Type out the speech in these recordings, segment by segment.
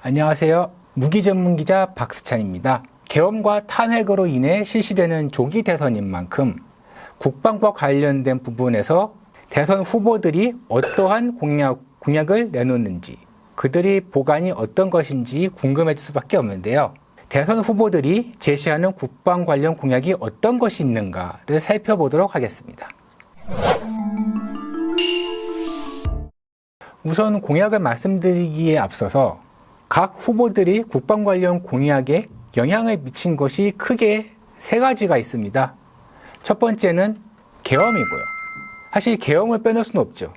안녕하세요. 무기 전문 기자 박수찬입니다. 계엄과 탄핵으로 인해 실시되는 조기 대선인 만큼 국방과 관련된 부분에서 대선 후보들이 어떠한 공약을 내놓는지, 그들이 보관이 어떤 것인지 궁금해질 수밖에 없는데요. 대선 후보들이 제시하는 국방 관련 공약이 어떤 것이 있는가를 살펴보도록 하겠습니다. 우선 공약을 말씀드리기에 앞서서 각 후보들이 국방 관련 공약에 영향을 미친 것이 크게 세 가지가 있습니다. 첫 번째는 계엄이고요. 사실 계엄을 빼놓을 수는 없죠.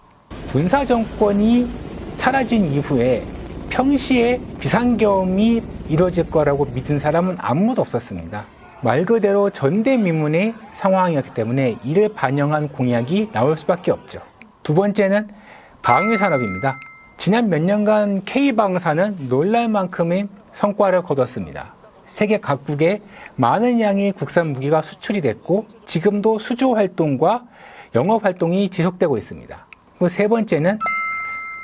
군사정권이 사라진 이후에 평시에 비상계엄이 이루어질 거라고 믿은 사람은 아무도 없었습니다. 말 그대로 전대미문의 상황이었기 때문에 이를 반영한 공약이 나올 수밖에 없죠. 두 번째는 방위산업입니다. 지난 몇 년간 K방사는 놀랄만큼의 성과를 거뒀습니다. 세계 각국에 많은 양의 국산 무기가 수출이 됐고 지금도 수조 활동과 영업 활동이 지속되고 있습니다. 그리고 세 번째는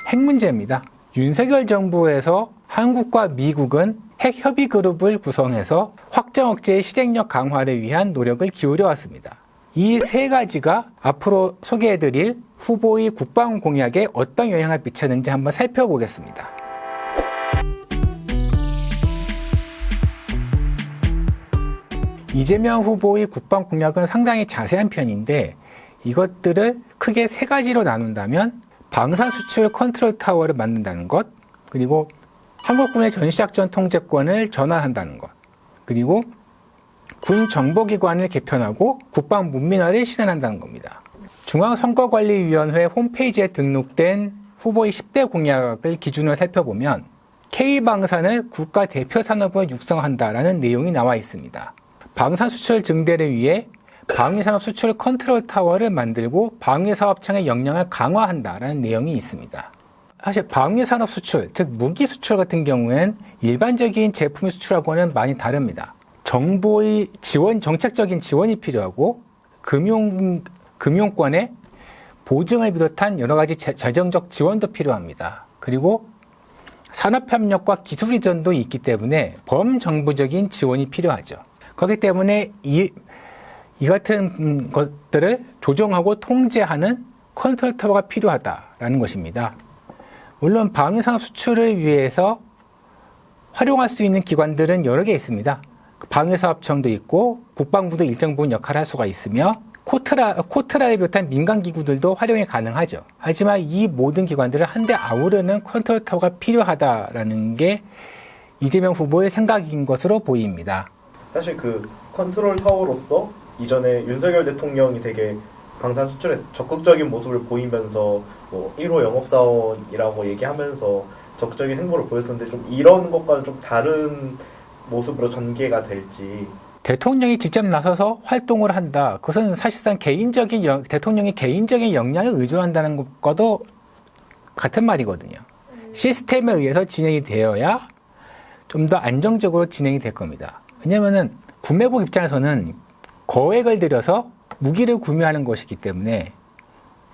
핵 문제입니다. 윤석열 정부에서 한국과 미국은 핵 협의 그룹을 구성해서 확장 억제의 실행력 강화를 위한 노력을 기울여 왔습니다. 이 세 가지가 앞으로 소개해드릴 후보의 국방 공약에 어떤 영향을 미쳤는지 한번 살펴보겠습니다. 이재명 후보의 국방 공약은 상당히 자세한 편인데 이것들을 크게 세 가지로 나눈다면 방산 수출 컨트롤 타워를 만든다는 것, 그리고 한국군의 전시작전 통제권을 전환한다는 것, 그리고 군 정보기관을 개편하고 국방 문민화를 실현한다는 겁니다. 중앙선거관리위원회 홈페이지에 등록된 후보의 10대 공약을 기준으로 살펴보면 K방산을 국가 대표 산업을 육성한다라는 내용이 나와 있습니다. 방산 수출 증대를 위해 방위산업 수출 컨트롤 타워를 만들고 방위사업청의 역량을 강화한다라는 내용이 있습니다. 사실 방위산업 수출, 즉 무기 수출 같은 경우에는 일반적인 제품의 수출하고는 많이 다릅니다. 정부의 지원, 정책적인 지원이 필요하고 금융권의 보증을 비롯한 여러 가지 재정적 지원도 필요합니다. 그리고 산업협력과 기술 이전도 있기 때문에 범정부적인 지원이 필요하죠. 그렇기 때문에 이 같은 것들을 조정하고 통제하는 컨트롤 타워가 필요하다라는 것입니다. 물론 방위산업 수출을 위해서 활용할 수 있는 기관들은 여러 개 있습니다. 방위사업청도 있고 국방부도 일정 부분 역할을 할 수가 있으며 코트라를 비롯한 민간기구들도 활용이 가능하죠. 하지만 이 모든 기관들을 한데 아우르는 컨트롤 타워가 필요하다라는 게 이재명 후보의 생각인 것으로 보입니다. 사실 그 컨트롤 타워로서 이전에 윤석열 대통령이 되게 방산 수출에 적극적인 모습을 보이면서 뭐 1호 영업사원이라고 얘기하면서 적극적인 행보를 보였었는데 좀 이런 것과는 좀 다른 모습으로 전개가 될지. 대통령이 직접 나서서 활동을 한다. 그것은 사실상 대통령이 개인적인 역량을 의존한다는 것과도 같은 말이거든요. 시스템에 의해서 진행이 되어야 좀 더 안정적으로 진행이 될 겁니다. 왜냐하면 구매국 입장에서는 거액을 들여서 무기를 구매하는 것이기 때문에,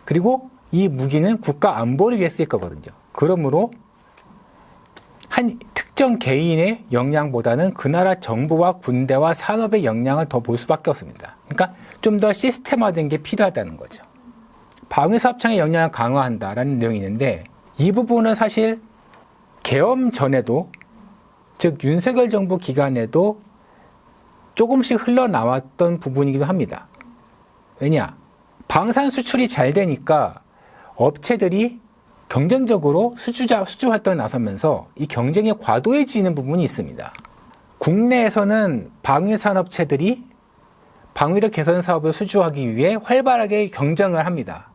그리고 이 무기는 국가 안보를 위해 쓰일 거거든요. 그러므로 한 특정 개인의 역량보다는 그 나라 정부와 군대와 산업의 역량을 더 볼 수밖에 없습니다. 그러니까 좀 더 시스템화된 게 필요하다는 거죠. 방위사업청의 역량을 강화한다라는 내용이 있는데 이 부분은 사실 계엄 전에도, 즉 윤석열 정부 기간에도 조금씩 흘러나왔던 부분이기도 합니다. 왜냐? 방산 수출이 잘 되니까 업체들이 경쟁적으로 수주 활동에 나서면서 이 경쟁이 과도해지는 부분이 있습니다. 국내에서는 방위산업체들이 방위력 개선 사업을 수주하기 위해 활발하게 경쟁을 합니다.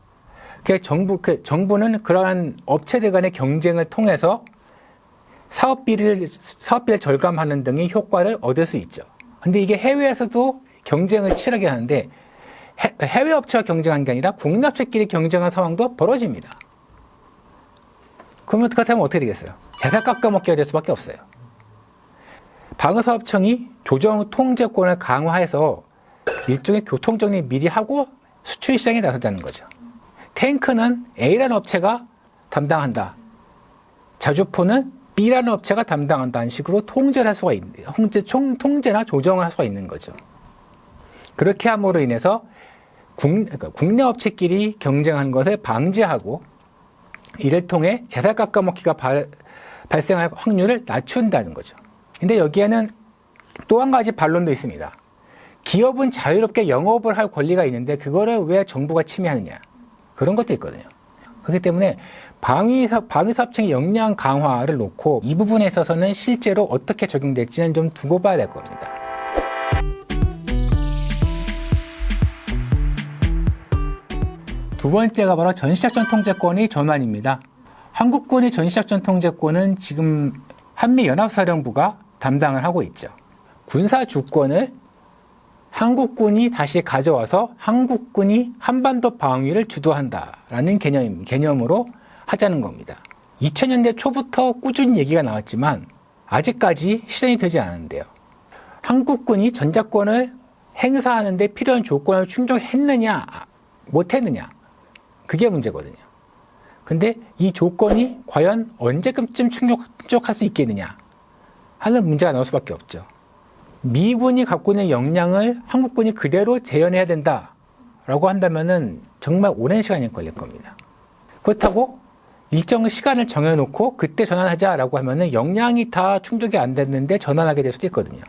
정부는 그러한 업체들 간의 경쟁을 통해서 사업비를 절감하는 등의 효과를 얻을 수 있죠. 근데 이게 해외에서도 경쟁을 치열하게 하는데 해외 업체와 경쟁한 게 아니라 국내 업체끼리 경쟁한 상황도 벌어집니다. 그러면 그렇다면 어떻게 되겠어요? 대사 깎아먹기가 될 수밖에 없어요. 방위사업청이 조정 통제권을 강화해서 일종의 교통정리 미리 하고 수출 시장에 나서자는 거죠. 탱크는 A라는 업체가 담당한다. 자주포는 B라는 업체가 담당한다는 식으로 통제를 할 수가 있는, 통제나 조정을 할 수가 있는 거죠. 그렇게 함으로 인해서 국내 업체끼리 경쟁하는 것을 방지하고 이를 통해 재산 깎아먹기가 발생할 확률을 낮춘다는 거죠. 근데 여기에는 또 한 가지 반론도 있습니다. 기업은 자유롭게 영업을 할 권리가 있는데 그거를 왜 정부가 침해하느냐. 그런 것도 있거든요. 그렇기 때문에 방위사업청의 역량 강화를 놓고 이 부분에 있어서는 실제로 어떻게 적용될지는 좀 두고 봐야 될 겁니다. 두 번째가 바로 전시작전 통제권의 전환입니다. 한국군의 전시작전 통제권은 지금 한미연합사령부가 담당을 하고 있죠. 군사 주권을 한국군이 다시 가져와서 한국군이 한반도 방위를 주도한다라는 개념으로 하자는 겁니다. 2000년대 초부터 꾸준히 얘기가 나왔지만 아직까지 실현이 되지 않았는데요. 한국군이 전자권을 행사하는 데 필요한 조건을 충족했느냐 못했느냐 그게 문제거든요. 근데 이 조건이 과연 언제쯤 충족할 수 있겠느냐 하는 문제가 나올 수밖에 없죠. 미군이 갖고 있는 역량을 한국군이 그대로 재현해야 된다라고 한다면은 정말 오랜 시간이 걸릴 겁니다. 그렇다고 일정 시간을 정해놓고 그때 전환하자라고 하면은 역량이 다 충족이 안 됐는데 전환하게 될 수도 있거든요.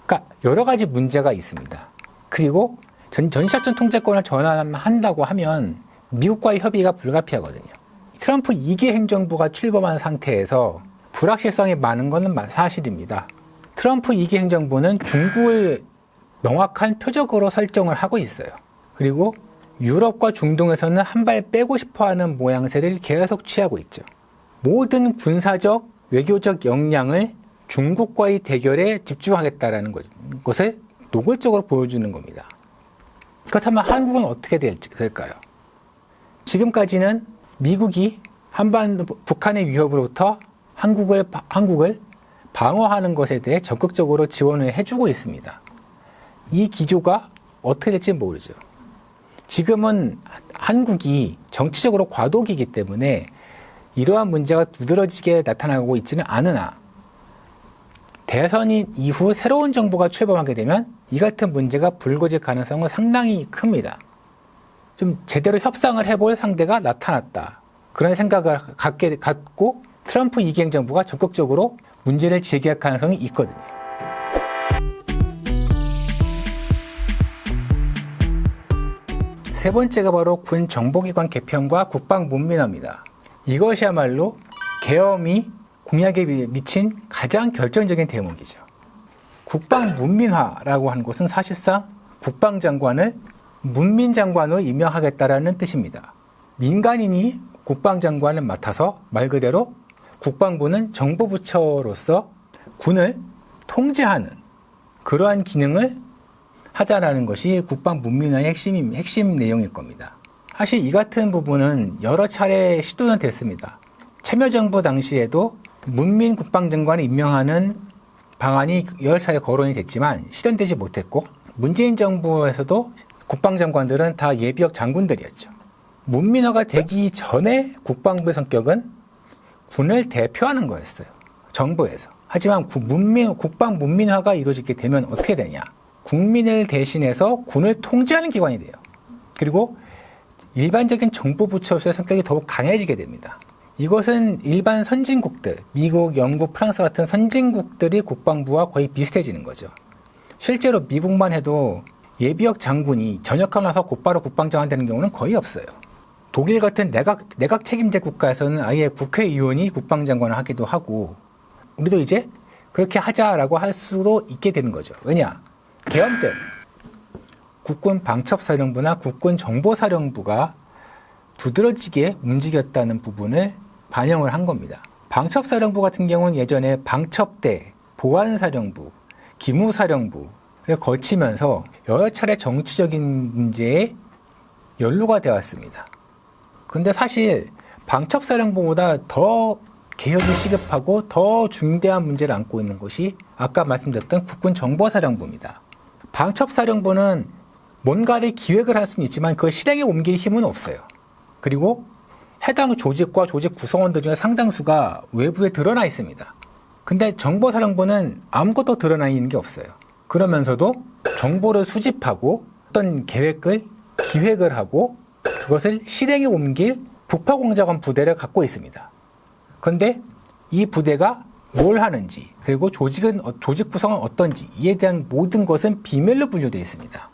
그러니까 여러 가지 문제가 있습니다. 그리고 전시작전 통제권을 전환한다고 하면 미국과의 협의가 불가피하거든요. 트럼프 2기 행정부가 출범한 상태에서 불확실성이 많은 것은 사실입니다. 트럼프 2기 행정부는 중국을 명확한 표적으로 설정을 하고 있어요. 그리고 유럽과 중동에서는 한 발 빼고 싶어하는 모양새를 계속 취하고 있죠. 모든 군사적, 외교적 역량을 중국과의 대결에 집중하겠다라는 것을 노골적으로 보여주는 겁니다. 그렇다면 한국은 어떻게 될까요? 지금까지는 미국이 북한의 위협으로부터 한국을 방어하는 것에 대해 적극적으로 지원을 해주고 있습니다. 이 기조가 어떻게 될지 모르죠. 지금은 한국이 정치적으로 과도기이기 때문에 이러한 문제가 두드러지게 나타나고 있지는 않으나 대선 이후 새로운 정부가 출범하게 되면 이 같은 문제가 불거질 가능성은 상당히 큽니다. 좀 제대로 협상을 해볼 상대가 나타났다. 그런 생각을 갖고 트럼프 2기 행정부가 적극적으로 문제를 제기할 가능성이 있거든요. 세 번째가 바로 군 정보기관 개편과 국방문민화입니다. 이것이야말로 계엄이 공약에 미친 가장 결정적인 대목이죠. 국방문민화라고 하는 것은 사실상 국방장관을 문민장관으로 임명하겠다라는 뜻입니다. 민간인이 국방장관을 맡아서 말 그대로 국방부는 정보부처로서 군을 통제하는 그러한 기능을 하자라는 것이 국방문민화의 핵심 내용일 겁니다. 사실 이 같은 부분은 여러 차례 시도는 됐습니다. 참여정부 당시에도 문민 국방장관을 임명하는 방안이 여러 차례 거론이 됐지만 실현되지 못했고 문재인 정부에서도 국방장관들은 다 예비역 장군들이었죠. 문민화가 되기 전에 국방부의 성격은 군을 대표하는 거였어요. 정부에서. 하지만 국방 문민화가 이루어지게 되면 어떻게 되냐. 국민을 대신해서 군을 통제하는 기관이 돼요. 그리고 일반적인 정부 부처로서의 성격이 더욱 강해지게 됩니다. 이것은 일반 선진국들, 미국, 영국, 프랑스 같은 선진국들이 국방부와 거의 비슷해지는 거죠. 실제로 미국만 해도 예비역 장군이 전역하고 나서 곧바로 국방장관 되는 경우는 거의 없어요. 독일 같은 내각 책임제 국가에서는 아예 국회의원이 국방장관을 하기도 하고 우리도 이제 그렇게 하자라고 할 수도 있게 되는 거죠. 왜냐? 계엄 때 국군 방첩사령부나 국군 정보사령부가 두드러지게 움직였다는 부분을 반영을 한 겁니다. 방첩사령부 같은 경우는 예전에 방첩대, 보안사령부, 기무사령부를 거치면서 여러 차례 정치적인 문제에 연루가 되었습니다. 근데 사실 방첩사령부보다 더 개혁이 시급하고 더 중대한 문제를 안고 있는 것이 아까 말씀드렸던 국군정보사령부입니다. 방첩사령부는 뭔가를 기획을 할 수는 있지만 그걸 실행에 옮길 힘은 없어요. 그리고 해당 조직과 조직 구성원들 중에 상당수가 외부에 드러나 있습니다. 근데 정보사령부는 아무것도 드러나 있는 게 없어요. 그러면서도 정보를 수집하고 어떤 기획을 하고 그것을 실행에 옮길 북파공작원 부대를 갖고 있습니다. 그런데 이 부대가 뭘 하는지 그리고 조직 구성은 어떤지 이에 대한 모든 것은 비밀로 분류되어 있습니다.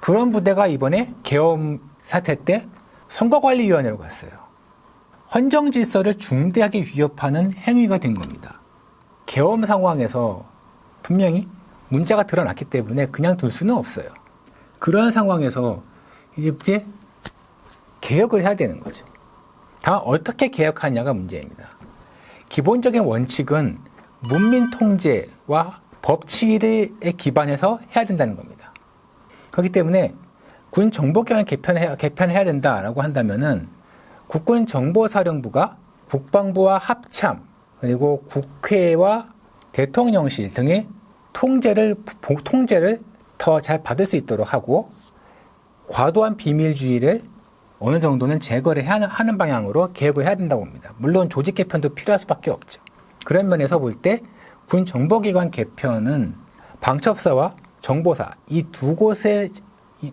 그런 부대가 이번에 계엄 사태 때 선거관리위원회로 갔어요. 헌정 질서를 중대하게 위협하는 행위가 된 겁니다. 계엄 상황에서 분명히 문제가 드러났기 때문에 그냥 둘 수는 없어요. 그런 상황에서 이제 개혁을 해야 되는 거죠. 다만 어떻게 개혁하냐가 문제입니다. 기본적인 원칙은 문민 통제와 법치에 기반해서 해야 된다는 겁니다. 그렇기 때문에 군 정보기관을 개편해야 된다라고 한다면은 국군 정보사령부가 국방부와 합참 그리고 국회와 대통령실 등의 통제를 더 잘 받을 수 있도록 하고 과도한 비밀주의를 어느 정도는 제거를 하는 방향으로 개혁을 해야 된다고 봅니다. 물론 조직 개편도 필요할 수밖에 없죠. 그런 면에서 볼 때 군 정보기관 개편은 방첩사와 정보사 이 두 곳의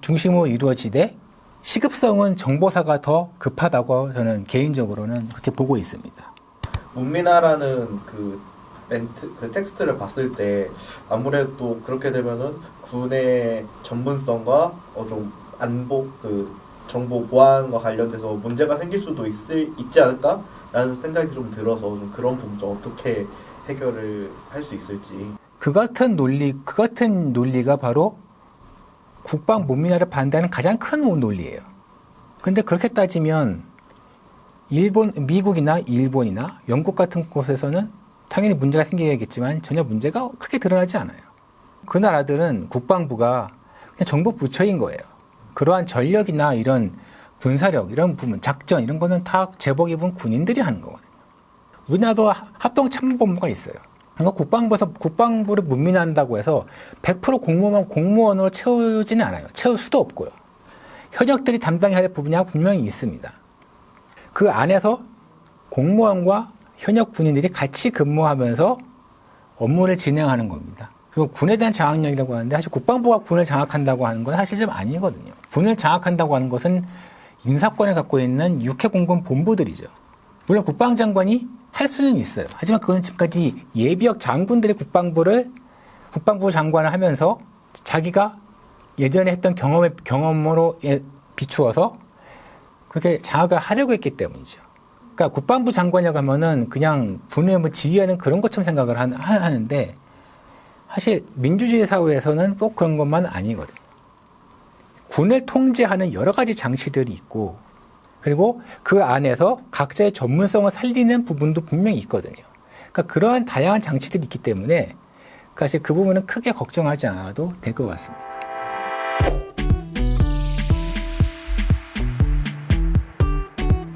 중심으로 이루어지되 시급성은 정보사가 더 급하다고 저는 개인적으로는 그렇게 보고 있습니다. 문민화라는 그 텍스트를 봤을 때 아무래도 그렇게 되면은 군의 전문성과 좀 안보 정보 보안과 관련돼서 문제가 생길 수도 있지 않을까라는 생각이 좀 들어서 좀 그런 부분 좀 어떻게 해결을 할 수 있을지. 그 같은 논리가 바로 국방 문민화를 반대하는 가장 큰 논리예요. 근데 그렇게 따지면 미국이나 일본이나 영국 같은 곳에서는 당연히 문제가 생기겠지만 전혀 문제가 크게 드러나지 않아요. 그 나라들은 국방부가 그냥 정보 부처인 거예요. 그러한 전력이나 이런 군사력, 이런 부분, 작전 이런 거는 다 제복 입은 군인들이 하는 거거든요. 우리나라도 합동참모본부가 있어요. 그러니까 국방부를 문민화한다고 해서 100% 공무원으로 채우지는 않아요. 채울 수도 없고요. 현역들이 담당해야 할 분야가 분명히 있습니다. 그 안에서 공무원과 현역 군인들이 같이 근무하면서 업무를 진행하는 겁니다. 그리고 군에 대한 장악력이라고 하는데 사실 국방부가 군을 장악한다고 하는 건 사실 좀 아니거든요. 군을 장악한다고 하는 것은 인사권을 갖고 있는 육해공군 본부들이죠. 물론 국방장관이 할 수는 있어요. 하지만 그건 지금까지 예비역 장군들이 국방부 장관을 하면서 자기가 예전에 했던 경험으로 비추어서 그렇게 장악을 하려고 했기 때문이죠. 그러니까 국방부 장관이라고 하면은 그냥 군을 뭐 지휘하는 그런 것처럼 생각을 하는데 사실 민주주의 사회에서는 꼭 그런 것만 아니거든요. 군을 통제하는 여러 가지 장치들이 있고 그리고 그 안에서 각자의 전문성을 살리는 부분도 분명히 있거든요. 그러니까 그러한 다양한 장치들이 있기 때문에 사실 그 부분은 크게 걱정하지 않아도 될 것 같습니다.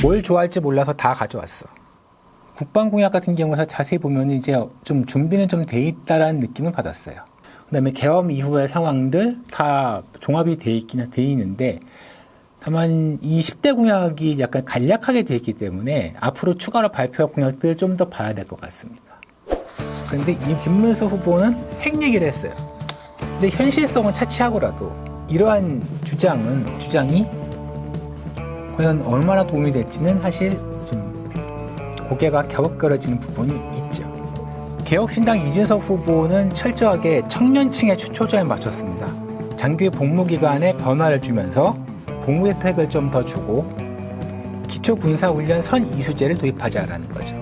뭘 좋아할지 몰라서 다 가져왔어. 국방공약 같은 경우에서 자세히 보면 이제 좀 준비는 좀 돼 있다라는 느낌을 받았어요. 그다음에 계엄 이후의 상황들 다 종합이 돼 있는데 다만 이 10대 공약이 약간 간략하게 돼 있기 때문에 앞으로 추가로 발표할 공약들을 좀 더 봐야 될 것 같습니다. 그런데 이 김문수 후보는 핵 얘기를 했어요. 근데 현실성은 차치하고라도 이러한 주장이 과연 얼마나 도움이 될지는 사실 좀 고개가 갸웃거려지는 부분이 있죠. 개혁신당 이준석 후보는 철저하게 청년층에 초점을 맞췄습니다. 장기 복무기간에 변화를 주면서 복무 혜택을 좀 더 주고 기초군사훈련 선이수제를 도입하자라는 거죠.